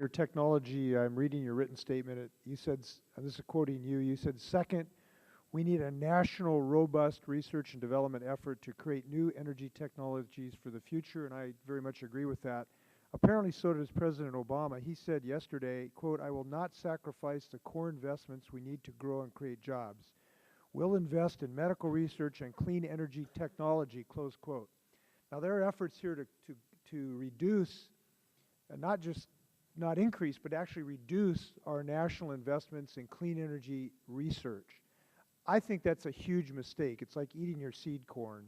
Your technology, I'm reading your written statement. You said, this is quoting you, you said, second, we need a national, robust research and development effort to create new energy technologies for the future, and I very much agree with that. Apparently, so does President Obama. He said yesterday, quote, I will not sacrifice the core investments we need to grow and create jobs. We'll invest in medical research and clean energy technology, close quote. Now, there are efforts here to reduce, not just not increase, but actually reduce our national investments in clean energy research. I think that's a huge mistake. It's like eating your seed corn.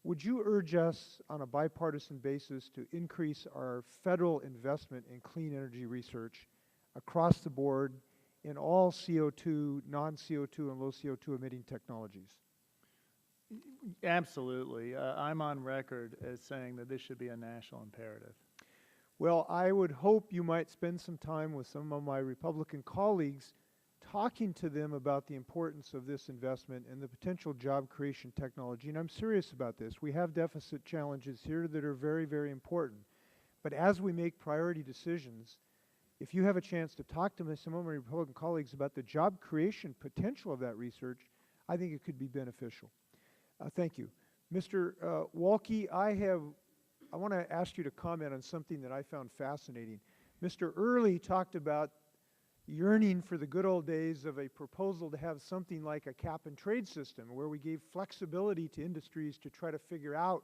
Would you urge us on a bipartisan basis to increase our federal investment in clean energy research across the board in all CO2, non-CO2, and low CO2 emitting technologies? Absolutely. I'm on record as saying that this should be a national imperative. Well, I would hope you might spend some time with some of my Republican colleagues talking to them about the importance of this investment and the potential job creation technology. And I'm serious about this. We have deficit challenges here that are very, very important. But as we make priority decisions, if you have a chance to talk to some of my Republican colleagues about the job creation potential of that research, I think it could be beneficial. Thank you. Mr. Walke, I want to ask you to comment on something that I found fascinating. Mr. Early talked about yearning for the good old days of a proposal to have something like a cap-and-trade system where we gave flexibility to industries to try to figure out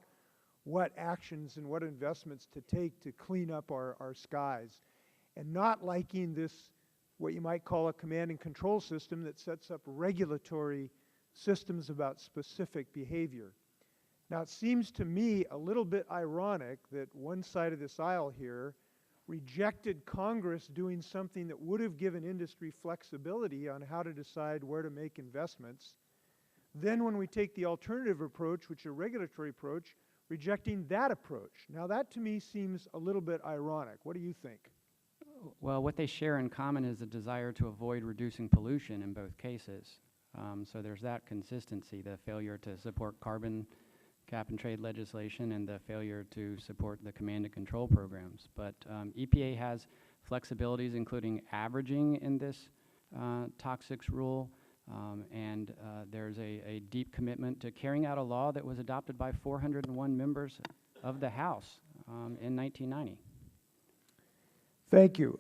what actions and what investments to take to clean up our skies, and not liking this, what you might call a command and control system that sets up regulatory systems about specific behavior. Now, it seems to me a little bit ironic that one side of this aisle here rejected Congress doing something that would have given industry flexibility on how to decide where to make investments. Then when we take the alternative approach, which is a regulatory approach, rejecting that approach. Now, that to me seems a little bit ironic. What do you think? Well, what they share in common is a desire to avoid reducing pollution in both cases. So there's that consistency, the failure to support carbon cap-and-trade legislation and the failure to support the command and control programs. But EPA has flexibilities, including averaging in this toxics rule, and there's a deep commitment to carrying out a law that was adopted by 401 members of the House in 1990. Thank you.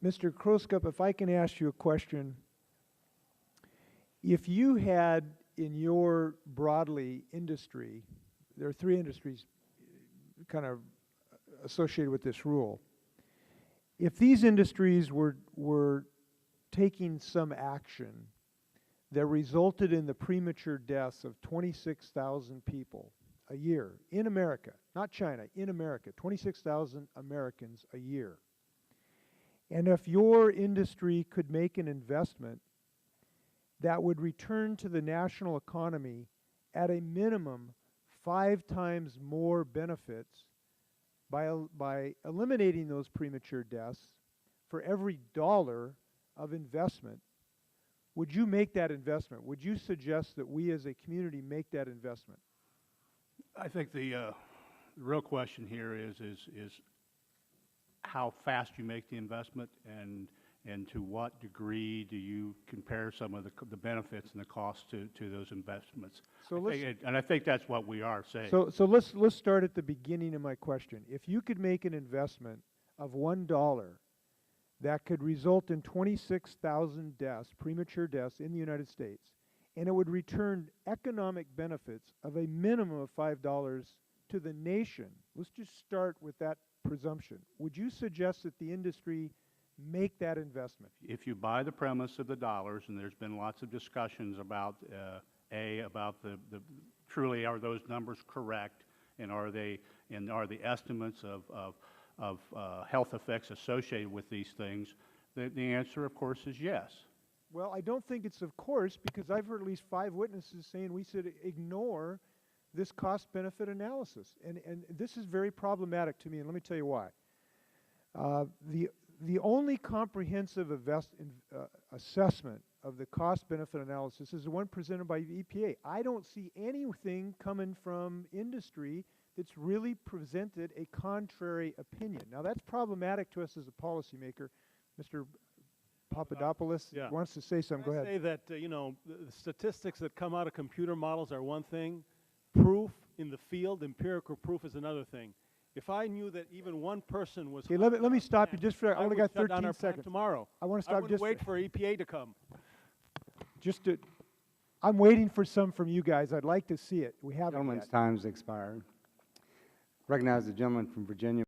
Mr. Kroskup, if I can ask you a question. If you had in your broadly industry, there are three industries kind of associated with this rule. If these industries were taking some action that resulted in the premature deaths of 26,000 people a year in America, not China, in America, 26,000 Americans a year, and if your industry could make an investment that would return to the national economy at a minimum 5 times more benefits by eliminating those premature deaths for every dollar of investment, would you make that investment? Would you suggest that we as a community make that investment? I think the real question here is how fast you make the investment, and to what degree do you compare some of the benefits and the costs to those investments? So I think that's what we are saying. So let's start at the beginning of my question. If you could make an investment of $1 that could result in 26,000 deaths, premature deaths in the United States, and it would return economic benefits of a minimum of $5 to the nation, let's just start with that presumption. Would you suggest that the industry make that investment? If you buy the premise of the dollars, and there's been lots of discussions about about the truly are those numbers correct, and are the estimates of health effects associated with these things, the answer, of course, is yes. Well, I don't think it's of course, because I've heard at least 5 witnesses saying we should ignore this cost-benefit analysis, and this is very problematic to me, and let me tell you why. The only comprehensive assessment of the cost-benefit analysis is the one presented by the EPA. I don't see anything coming from industry it's really presented a contrary opinion. Now, that's problematic to us as a policymaker. Mr. Papadopoulos Yeah. wants to say something. Go I ahead. say that, you know, the statistics that come out of computer models are one thing. Proof in the field, empirical proof, is another thing. If I knew that even one person was Okay, let me harming our stop you plant, just for, I only would got shut down 13 our plant seconds. tomorrow. I want to I stop wouldn't just wait for EPA to come. just to, I'm waiting for some from you guys. I'd like to see it. We haven't Gentleman's yet. time's expired. Recognize the gentleman from Virginia.